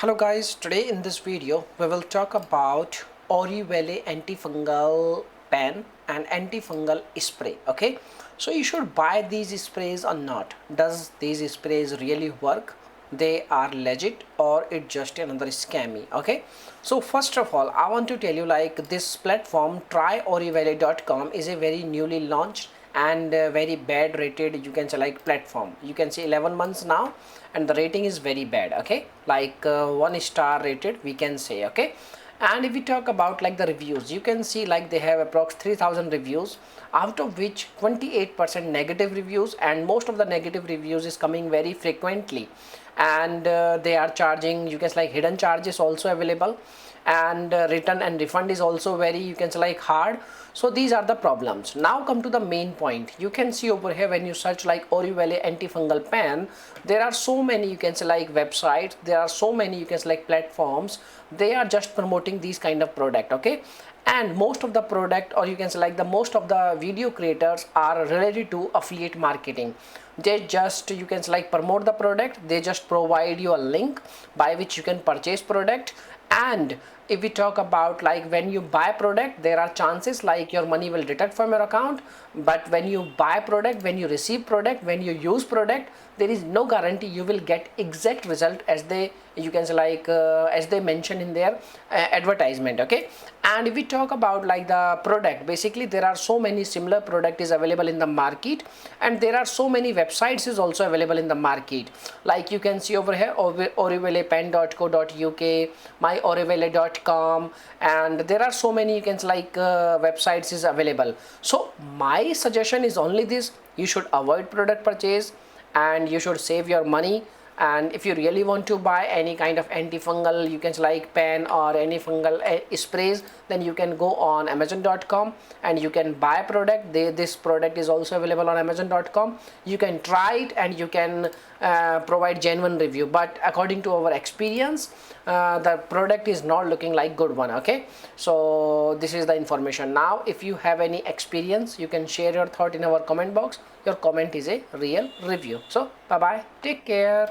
Hello guys, today in this video we will talk about Orivelle antifungal pen and antifungal spray. Okay, so you should buy these sprays or not. Does these sprays really work? They are legit or it just another scammy? Okay, so first of all I want to tell you, like, this platform tryOrivelle.com is a very newly launched and very bad rated, you can say, like, platform. You can see 11 months now and the rating is very bad. Okay, like 1 star rated, we can say. Okay, and if we talk about like the reviews, you can see like they have approx 3000 reviews, out of which 28% negative reviews, and most of the negative reviews is coming very frequently. And they are charging, you can say, like, hidden charges also available, and return and refund is also very, you can say, like, hard. So these are the problems. Now come to the main point. You can see over here, when you search like Orivelle antifungal pen, there are so many, you can say, like, websites, there are so many, you can say, like, platforms. They are just promoting these kind of product. Okay, and most of the product, or you can say, like, the most of the video creators are related to affiliate marketing. They just, you can say, like, promote the product. They just provide you a link by which you can purchase product. And if we talk about, like, when you buy product, there are chances like your money will deduct from your account. But when you buy product, when you receive product, when you use product, there is no guarantee you will get exact result as they, you can say, like, as they mention in their advertisement. Okay, and if we talk about like the product, basically there are so many similar product is available in the market, and there are so many websites is also available in the market. Like you can see over here, orivellepen.co.uk, myOrivelle.com, and there are so many, you can say, like, websites is available. So my suggestion is only this: you should avoid product purchase and you should save your money. And if you really want to buy any kind of antifungal, you can say, like, pen or any fungal sprays, then you can go on amazon.com and you can buy product. This product is also available on amazon.com. You can try it and you can provide genuine review, but according to our experience, the product is not looking like good one. Okay, so this is the information. Now if you have any experience, you can share your thought in our comment box. Your comment is a real review. So bye bye, take care.